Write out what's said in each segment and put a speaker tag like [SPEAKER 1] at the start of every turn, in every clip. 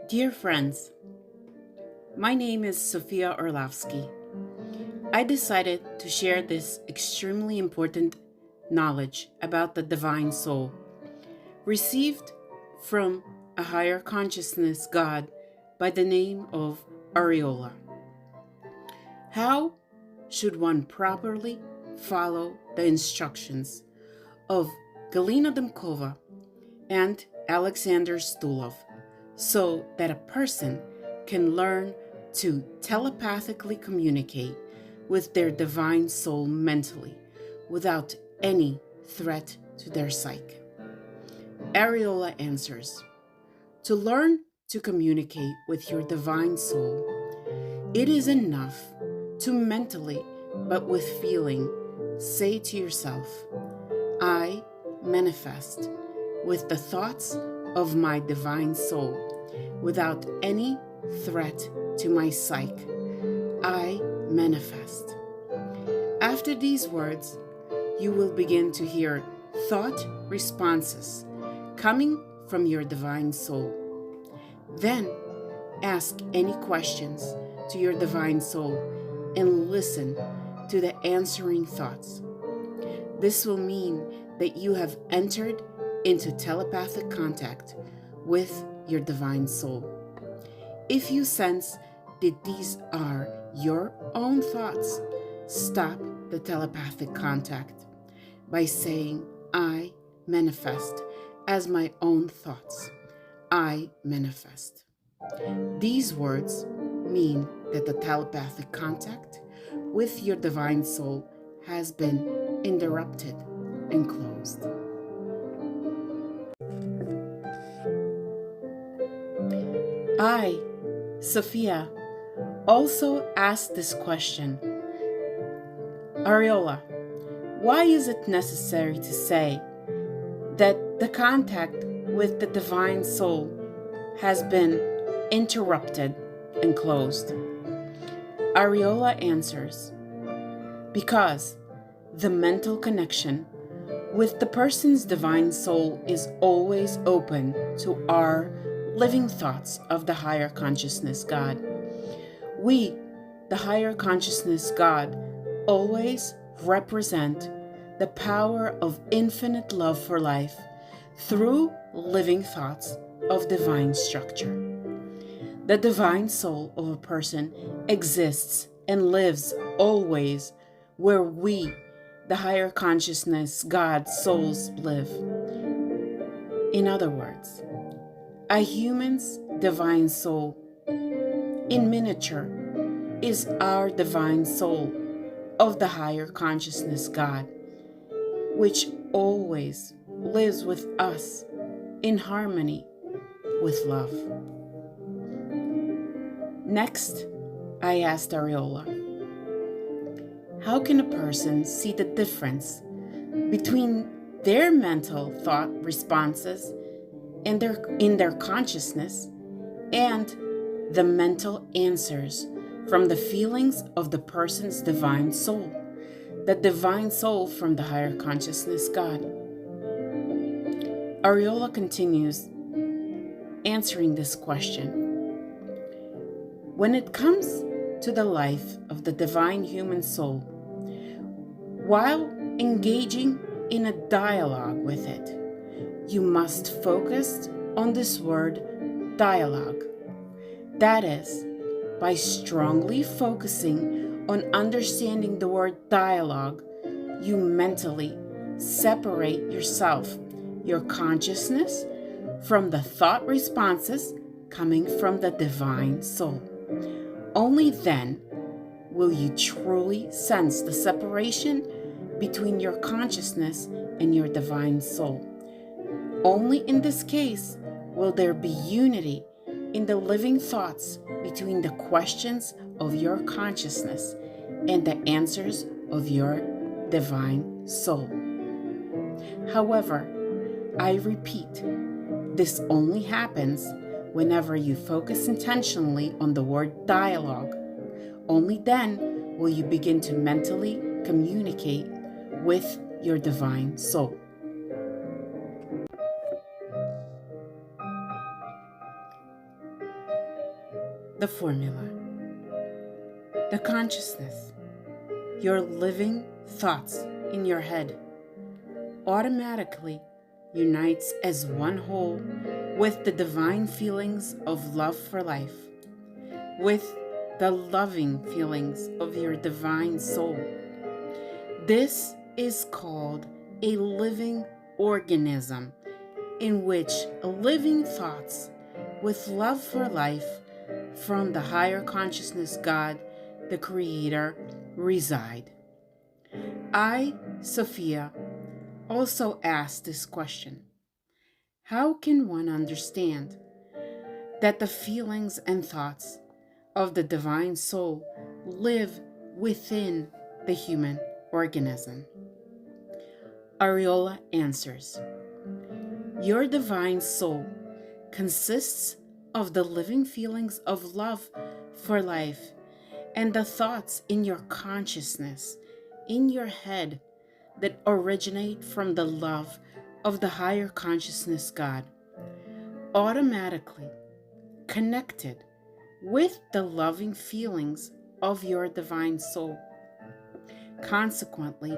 [SPEAKER 1] Dear friends, my name is Sofia Orlovsky. I decided to share this extremely important knowledge about the divine soul, received from a higher consciousness God by the name of Ariola. How should one properly follow the instructions of Galina Dymkova and Alexander Stulov so that a person can learn to telepathically communicate with their divine soul mentally without any threat to their psyche? Ariola answers, to learn to communicate with your divine soul, it is enough to mentally, but with feeling, say to yourself, I manifest with the thoughts of my divine soul without any threat to my psyche. I manifest. After these words, you will begin to hear thought responses coming from your divine soul. Then ask any questions to your divine soul and listen to the answering thoughts. This will mean that you have entered into telepathic contact with your divine soul. If you sense that these are your own thoughts, stop the telepathic contact by saying, I manifest as my own thoughts. I manifest. These words mean that the telepathic contact with your divine soul has been interrupted and closed. I, Sophia, also asked this question. Ariola, why is it necessary to say that the contact with the divine soul has been interrupted and closed? Ariola answers, because the mental connection with the person's divine soul is always open to our living thoughts of the higher consciousness God. We, the higher consciousness God, always represent the power of infinite love for life through living thoughts of divine structure. The divine soul of a person exists and lives always where we, the higher consciousness God's souls, live. In other words, a human's divine soul, in miniature, is our divine soul of the higher consciousness God, which always lives with us in harmony with love. Next, I asked Ariola, how can a person see the difference between their mental thought responses in their consciousness and the mental answers from the feelings of the person's divine soul, the divine soul from the higher consciousness God? Ariola continues answering this question. When it comes to the life of the divine human soul, while engaging in a dialogue with it, you must focus on this word dialogue. That is, by strongly focusing on understanding the word dialogue, you mentally separate yourself, your consciousness, from the thought responses coming from the divine soul. Only then will you truly sense the separation between your consciousness and your divine soul. Only in this case will there be unity in the living thoughts between the questions of your consciousness and the answers of your divine soul. However, I repeat, this only happens whenever you focus intentionally on the word dialogue. Only then will you begin to mentally communicate with your divine soul. The formula: the consciousness, your living thoughts in your head, automatically unites as one whole with the divine feelings of love for life, with the loving feelings of your divine soul. This is called a living organism, in which living thoughts with love for life from the higher consciousness God, the Creator, reside. I, Sophia, also asked this question: how can one understand that the feelings and thoughts of the divine soul live within the human organism? Ariola answers: your divine soul consists of the living feelings of love for life and the thoughts in your consciousness, in your head, that originate from the love of the higher consciousness God, automatically connected with the loving feelings of your divine soul. Consequently,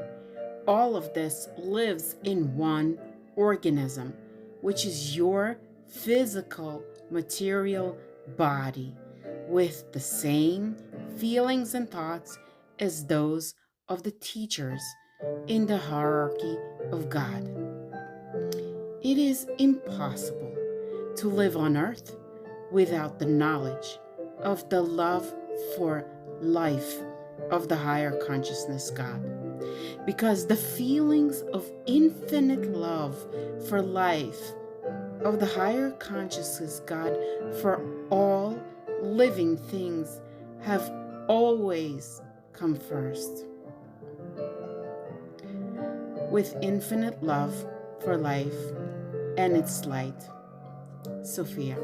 [SPEAKER 1] all of this lives in one organism, which is your physical material body, with the same feelings and thoughts as those of the teachers in the hierarchy of God. It is impossible to live on earth without the knowledge of the love for life of the higher consciousness God, because the feelings of infinite love for life of the higher consciousness God for all living things have always come first. With infinite love for life and its light, Sophia.